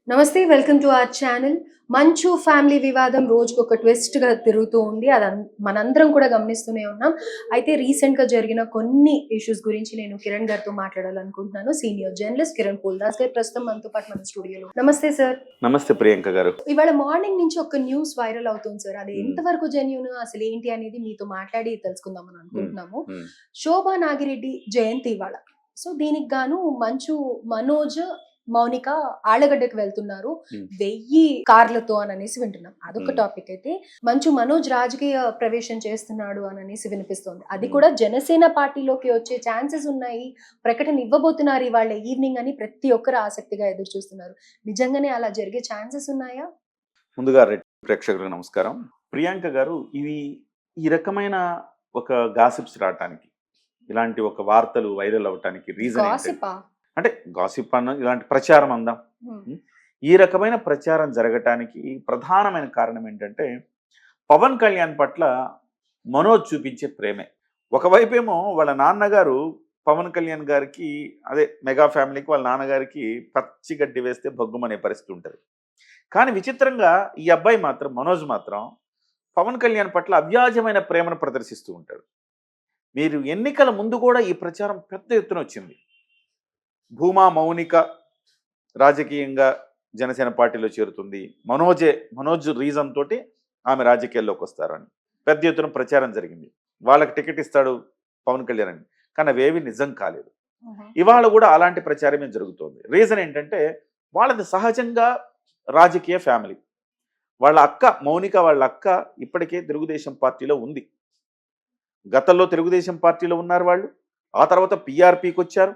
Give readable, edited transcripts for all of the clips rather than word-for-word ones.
నమస్తే welcome to our channel. మంచు family వివాదం రోజుకొక ట్విస్ట్‌గా తిరుగుతూ ఉంది. మనందరం కూడా గమనిస్తూనే ఉన్నాం. అయితే రీసెంట్‌గా జరిగిన కొన్ని ఇష్యూస్ గురించి నేను కిరణ్ గారితో మాట్లాడాలనుకుంటున్నాను. సీనియర్ జర్నలిస్ట్ కిరణ్ పూల్దాస్ గారు ప్రస్తుతం మనతో పాటు మన స్టూడియోలో. నమస్తే సార్. నమస్తే ప్రియాంక గారు. ఇవాళ మార్నింగ్ నుంచి ఒక న్యూస్ వైరల్ అవుతుంది సార్. అది హ్మ్. ఎంతవరకు జెన్యూన్, అసలు ఏంటి అనేది మీతో మాట్లాడి తెలుసుకుందామని అనుకుంటున్నాము. హ్మ్. శోభా నాగిరెడ్డి జయంతి ఇవాళ. సో దీనికి గాను మంచు మనోజ్, మౌనిక ఆళ్లగడ్డకి వెళ్తున్నారు 1000 కార్లతో అని అనేసి వింటున్నాం. అదొక టాపిక్ అయితే, మంచు మనోజ్ రాజకీయ ప్రవేశం చేస్తున్నాడు అని అనేసి వినిపిస్తోంది. అది కూడా జనసేన పార్టీలోకి వచ్చే ఛాన్సెస్ ఉన్నాయి, ప్రకటన ఇవ్వబోతున్నారు ఇవాళ ఈవినింగ్ అని ప్రతి ఒక్కరు ఆసక్తిగా ఎదురు చూస్తున్నారు. నిజంగానే అలా జరిగే ఛాన్సెస్ ఉన్నాయా? ముందుగా ప్రేక్షకులకు నమస్కారం. ప్రియాంక గారు, ఈ రకమైన ఒక గాసిప్స్ రావటానికి, ఇలాంటి ఒక వార్తలు వైరల్ అవటానికి రీజన్ గాసిపా? అంటే గాసిప్ అన్న ఇలాంటి ప్రచారం అందాం. ఈ రకమైన ప్రచారం జరగటానికి ప్రధానమైన కారణం ఏంటంటే, పవన్ కళ్యాణ్ పట్ల మనోజ్ చూపించే ప్రేమే. ఒకవైపేమో వాళ్ళ నాన్నగారు పవన్ కళ్యాణ్ గారికి, అదే మెగా ఫ్యామిలీకి వాళ్ళ నాన్నగారికి పచ్చి గడ్డి వేస్తే భగ్గుమనే పరిస్థితి ఉంటుంది. కానీ విచిత్రంగా ఈ అబ్బాయి మాత్రం, మనోజ్ మాత్రం పవన్ కళ్యాణ్ పట్ల అవ్యాజమైన ప్రేమను ప్రదర్శిస్తూ ఉంటాడు. మీరు ఎన్నికల ముందు కూడా ఈ ప్రచారం పెద్ద ఎత్తున వచ్చింది. భూమా మౌనిక రాజకీయంగా జనసేన పార్టీలో చేరుతుంది, మనోజ్ రీజన్ తోటి ఆమె రాజకీయాల్లోకి వస్తారని పెద్ద ఎత్తున ప్రచారం జరిగింది. వాళ్ళకి టికెట్ ఇస్తాడు పవన్ కళ్యాణ్ అని. కానీ అవేవి నిజం కాలేదు. ఇవాళ కూడా అలాంటి ప్రచారమే జరుగుతోంది. రీజన్ ఏంటంటే, వాళ్ళది సహజంగా రాజకీయ ఫ్యామిలీ. వాళ్ళ అక్క మౌనిక, వాళ్ళ అక్క ఇప్పటికే తెలుగుదేశం పార్టీలో ఉంది. గతంలో తెలుగుదేశం పార్టీలో ఉన్నారు వాళ్ళు. ఆ తర్వాత పిఆర్పీకి వచ్చారు.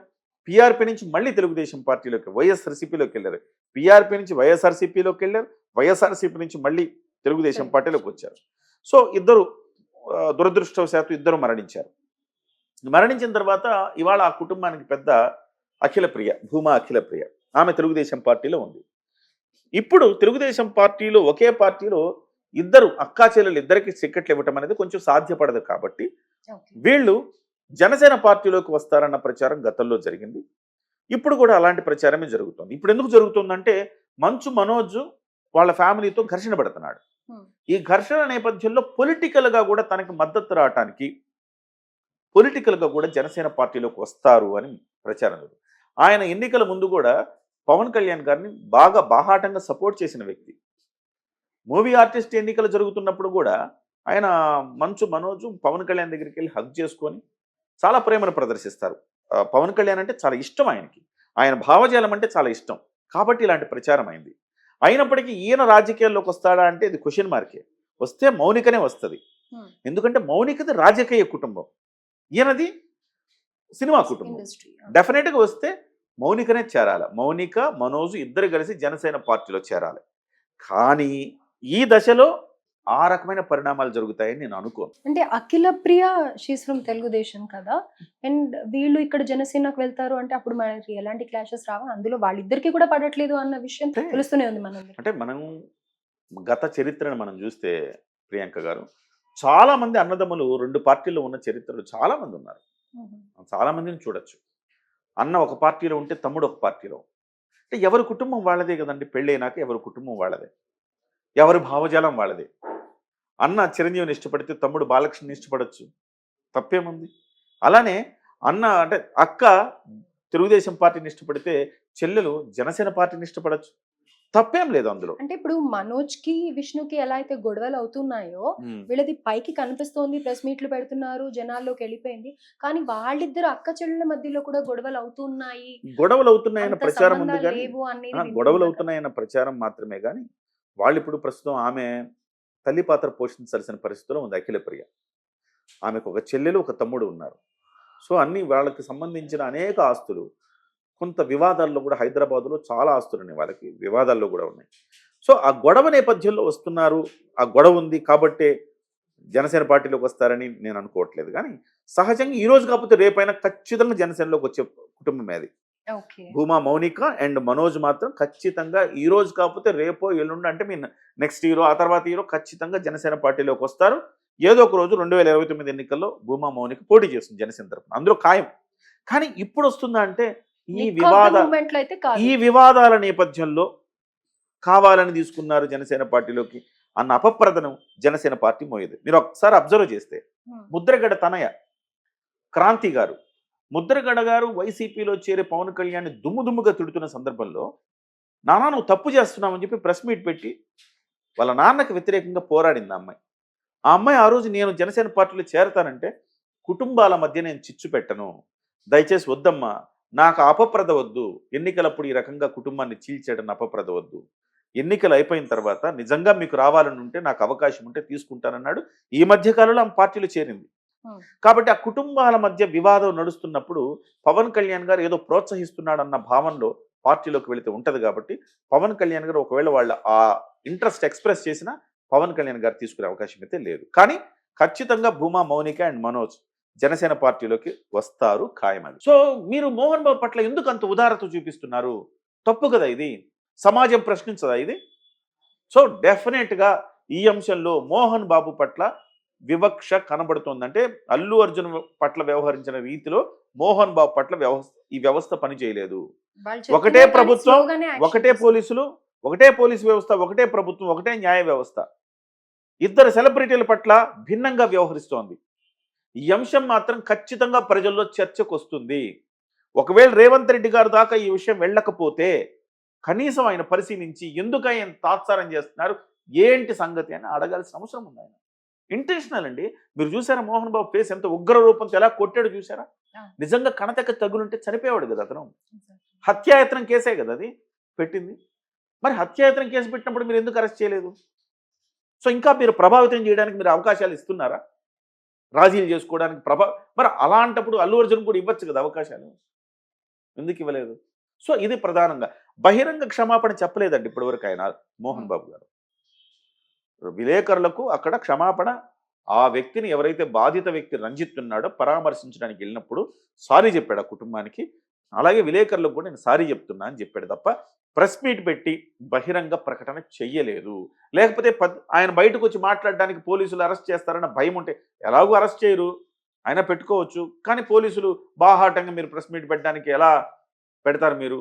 పిఆర్పీ నుంచి మళ్ళీ తెలుగుదేశం పార్టీలోకి, వైఎస్ఆర్సీపీలోకి వెళ్ళారు. పిఆర్పీ నుంచి వైఎస్ఆర్సీపీలోకి వెళ్ళారు. వైఎస్ఆర్సీపీ నుంచి మళ్ళీ తెలుగుదేశం పార్టీలోకి వచ్చారు. సో ఇద్దరు దురదృష్టవశాత్తు ఇద్దరు మరణించారు. మరణించిన తర్వాత ఇవాళ ఆ కుటుంబానికి పెద్ద అఖిలప్రియ, భూమా అఖిలప్రియ. ఆమె తెలుగుదేశం పార్టీలో ఉంది. ఇప్పుడు తెలుగుదేశం పార్టీలో, ఒకే పార్టీలో ఇద్దరు అక్కా చెల్లెలు ఇద్దరికి టికెట్లు ఇవ్వటం అనేది కొంచెం సాధ్యపడదు. కాబట్టి వీళ్ళు జనసేన పార్టీలోకి వస్తారన్న ప్రచారం గతంలో జరిగింది. ఇప్పుడు కూడా అలాంటి ప్రచారమే జరుగుతుంది. ఇప్పుడు ఎందుకు జరుగుతుందంటే, మంచు మనోజ్ వాళ్ళ ఫ్యామిలీతో ఘర్షణ పడుతున్నాడు. ఈ ఘర్షణ నేపథ్యంలో పొలిటికల్గా కూడా తనకి మద్దతు రావటానికి, పొలిటికల్గా కూడా జనసేన పార్టీలోకి వస్తారు అని ప్రచారం. ఆయన ఎన్నికల ముందు కూడా పవన్ కళ్యాణ్ గారిని బాగా బాహాటంగా సపోర్ట్ చేసిన వ్యక్తి. మూవీ ఆర్టిస్ట్ ఎన్నికలు జరుగుతున్నప్పుడు కూడా ఆయన మంచు మనోజ్ పవన్ కళ్యాణ్ దగ్గరికి వెళ్ళి హగ్ చేసుకొని చాలా ప్రేమను ప్రదర్శిస్తారు. పవన్ కళ్యాణ్ అంటే చాలా ఇష్టం ఆయనకి, ఆయన భావజాలం అంటే చాలా ఇష్టం. కాబట్టి ఇలాంటి ప్రచారం అయింది. అయినప్పటికీ ఈయన రాజకీయాల్లోకి వస్తాడా అంటే ఇది క్వశ్చన్ మార్కే. వస్తే మౌనికనే వస్తుంది. ఎందుకంటే మౌనికది రాజకీయ కుటుంబం, ఈయనది సినిమా కుటుంబం. డెఫినెట్గా వస్తే మౌనికనే చేరాలి. మౌనిక, మనోజ్ ఇద్దరు కలిసి జనసేన పార్టీలో చేరాలి. కానీ ఈ దశలో ఆ రకమైన పరిణామాలు జరుగుతాయని నేను అనుకోను. అంటే అఖిలప్రియ షీస్ ఫ్రమ్ తెలుగుదేశం కదా, అండ్ వీళ్ళు ఇక్కడ జనసేనకు వెళ్తారు అంటే అప్పుడు మనకి ఎలాంటి క్లాషెస్ రావు, అందులో వాళ్ళిద్దరికి కూడా పడట్లేదు అన్న విషయం తెలుస్తూనే ఉంది మనం. అంటే మనం గత చరిత్రను మనం చూస్తే ప్రియాంక గారు, చాలా మంది అన్నదమ్ములు రెండు పార్టీల్లో ఉన్న చరిత్రలు చాలా మంది ఉన్నారు. చాలా మందిని చూడొచ్చు. అన్న ఒక పార్టీలో ఉంటే తమ్ముడు ఒక పార్టీలో. అంటే ఎవరి కుటుంబం వాళ్ళదే కదండి. పెళ్ళైనాక ఎవరి కుటుంబం వాళ్ళదే, ఎవరి భావజాలం వాళ్ళదే. అన్న చిరంజీవిని ఇష్టపడితే తమ్ముడు బాలకృష్ణని ఇష్టపడచ్చు, తప్పేముంది? అలానే అన్న అంటే అక్క తెలుగుదేశం పార్టీని ఇష్టపడితే చెల్లెలు జనసేన పార్టీని ఇష్టపడచ్చు, తప్పేం లేదు అందులో. అంటే ఇప్పుడు మనోజ్ కి, విష్ణుకి ఎలా అయితే గొడవలు అవుతున్నాయో, వీళ్ళది పైకి కనిపిస్తోంది, ప్రెస్ మీట్లు పెడుతున్నారు, జనాల్లోకి వెళ్ళిపోయింది. కానీ వాళ్ళిద్దరు అక్క చెల్లెల మధ్యలో కూడా గొడవలు అవుతున్నాయి, గొడవలు అవుతున్నాయన్న ప్రచారం ఉంది. కానీ గొడవలు లేవు అవుతున్నాయన్న ప్రచారం మాత్రమే. కానీ వాళ్ళు ఇప్పుడు ప్రస్తుతం ఆమె తల్లి పాత్ర పోషించాల్సిన పరిస్థితిలో ఉంది అఖిలప్రియ. ఆమెకు ఒక చెల్లెలు, ఒక తమ్ముడు ఉన్నారు. సో అన్ని వాళ్ళకి సంబంధించిన అనేక ఆస్తులు, కొంత వివాదాల్లో కూడా, హైదరాబాద్లో చాలా ఆస్తులు ఉన్నాయి వాళ్ళకి, వివాదాల్లో కూడా ఉన్నాయి. సో ఆ గొడవ నేపథ్యంలో వస్తున్నారు. ఆ గొడవ ఉంది కాబట్టే జనసేన పార్టీలోకి వస్తారని నేను అనుకోవట్లేదు. కానీ సహజంగా ఈ రోజు కాకపోతే రేపైనా ఖచ్చితంగా జనసేనలోకి వచ్చే కుటుంబమే అది. భూమా మౌనిక అండ్ మనోజ్ మాత్రం ఖచ్చితంగా ఈ రోజు కాకపోతే రేపో ఎల్లుండి, అంటే మీ నెక్స్ట్ ఇయర్, ఆ తర్వాత ఇయర్ ఖచ్చితంగా జనసేన పార్టీలోకి వస్తారు. ఏదో ఒక రోజు 2029 ఎన్నికల్లో భూమా మౌనిక పోటీ చేస్తుంది జనసేన తరఫున, అందులో ఖాయం. కానీ ఇప్పుడు వస్తుందా అంటే, ఈ వివాదాల నేపథ్యంలో కావాలని తీసుకున్నారు జనసేన పార్టీలోకి అన్న అపప్రదను జనసేన పార్టీ మోయేది. మీరు ఒకసారి అబ్జర్వ్ చేస్తే ముద్రగడ తనయ క్రాంతి గారు, ముద్రగడ గారు వైసీపీలో చేరే పవన్ కళ్యాణ్ దుమ్ముగా తిడుతున్న సందర్భంలో నానా నువ్వు తప్పు చేస్తున్నావని చెప్పి ప్రెస్ మీట్ పెట్టి వాళ్ళ నాన్నకి వ్యతిరేకంగా పోరాడింది ఆ అమ్మాయి. ఆ అమ్మాయి ఆ రోజు నేను జనసేన పార్టీలో చేరతానంటే కుటుంబాల మధ్య నేను చిచ్చు పెట్టను, దయచేసి వద్దమ్మా, నాకు అపప్రద వద్దు, ఎన్నికలప్పుడు ఈ రకంగా కుటుంబాన్ని చీల్చేయడం అపప్రద వద్దు, ఎన్నికలు అయిపోయిన తర్వాత నిజంగా మీకు రావాలని ఉంటే నాకు అవకాశం ఉంటే తీసుకుంటానన్నాడు. ఈ మధ్య కాలంలో ఆమె పార్టీలో చేరింది. కాబట్టి ఆ కుటుంబాల మధ్య వివాదం నడుస్తున్నప్పుడు పవన్ కళ్యాణ్ గారు ఏదో ప్రోత్సహిస్తున్నాడన్న భావనలో పార్టీలోకి వెళితే ఉంటది. కాబట్టి పవన్ కళ్యాణ్ గారు ఒకవేళ వాళ్ళ ఆ ఇంట్రెస్ట్ ఎక్స్ప్రెస్ చేసినా పవన్ కళ్యాణ్ గారు తీసుకునే అవకాశం అయితే లేదు. కానీ ఖచ్చితంగా భూమా, మౌనిక అండ్ మనోజ్ జనసేన పార్టీలోకి వస్తారు ఖాయమది. సో మీరు మోహన్ బాబు పట్ల ఎందుకు అంత ఉదారత చూపిస్తున్నారు? తప్పు కదా ఇది, సమాజం ప్రశ్నించదా ఇది? సో డెఫినెట్గా ఈ అంశంలో మోహన్ బాబు పట్ల వివక్ష కనబడుతోందంటే అల్లు అర్జున్ పట్ల వ్యవహరించిన రీతిలో మోహన్ బాబు పట్ల ఈ వ్యవస్థ పనిచేయలేదు. ఒకటే ప్రభుత్వం, ఒకటే పోలీసులు, ఒకటే పోలీసు వ్యవస్థ, ఒకటే ప్రభుత్వం, ఒకటే న్యాయ వ్యవస్థ ఇద్దరు సెలబ్రిటీల పట్ల భిన్నంగా వ్యవహరిస్తోంది. ఈ అంశం మాత్రం ఖచ్చితంగా ప్రజల్లో చర్చకు వస్తుంది. ఒకవేళ రేవంత్ రెడ్డి గారు దాకా ఈ విషయం వెళ్ళకపోతే కనీసం ఆయన పరిశీలించి ఎందుకు ఆయన తాత్సారం చేస్తున్నారు, ఏంటి సంగతి అని అడగాల్సిన అవసరం ఉంది. ఆయన ఇంటెన్షనల్ అండి. మీరు చూసారా మోహన్ బాబు ఫేస్ ఎంత ఉగ్ర రూపంతో ఎలా కొట్టాడు చూసారా? నిజంగా కణతెక్క తగులుంటే చనిపోయేవాడు కదా అతను. హత్యాయత్నం కేసే కదా అది పెట్టింది. మరి హత్యాయత్నం కేసు పెట్టినప్పుడు మీరు ఎందుకు అరెస్ట్ చేయలేదు? సో ఇంకా మీరు ప్రభావితం చేయడానికి మీరు అవకాశాలు ఇస్తున్నారా? రాజీలు చేసుకోవడానికి మరి అలాంటప్పుడు అల్లు అర్జున్ కూడా ఇవ్వచ్చు కదా అవకాశాలు, ఎందుకు ఇవ్వలేదు? సో ఇది ప్రధానంగా బహిరంగ క్షమాపణ చెప్పలేదండి ఇప్పటివరకు ఆయన మోహన్ బాబు గారు. విలేకరులకు అక్కడ క్షమాపణ, ఆ వ్యక్తిని ఎవరైతే బాధిత వ్యక్తి రంజిత్ ఉన్నాడో పరామర్శించడానికి వెళ్ళినప్పుడు సారీ చెప్పాడు ఆ కుటుంబానికి. అలాగే విలేకరులకు కూడా నేను సారీ చెప్తున్నా అని చెప్పాడు తప్ప ప్రెస్ మీట్ పెట్టి బహిరంగ ప్రకటన చెయ్యలేదు. లేకపోతే ఆయన బయటకు వచ్చి మాట్లాడడానికి పోలీసులు అరెస్ట్ చేస్తారన్న భయం ఉంటే ఎలాగో అరెస్ట్ చేయరు, ఆయన పెట్టుకోవచ్చు. కానీ పోలీసులు బాహాటంగా మీరు ప్రెస్ మీట్ పెట్టడానికి ఎలా పెడతారు మీరు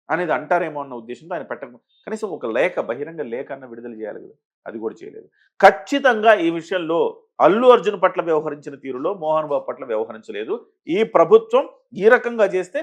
అనేది అంటారేమో అన్న ఉద్దేశంతో ఆయన పెట్టక కనీసం ఒక లేఖ, బహిరంగ లేఖ అన్న విడుదల చేయాలి కదా, అది కూడా చేయలేదు. ఖచ్చితంగా ఈ విషయంలో అల్లు అర్జున్ పట్ల వ్యవహరించిన తీరులో మోహన్ బాబు పట్ల వ్యవహరించలేదు. ఈ ప్రభుత్వం ఈ రకంగా చేస్తే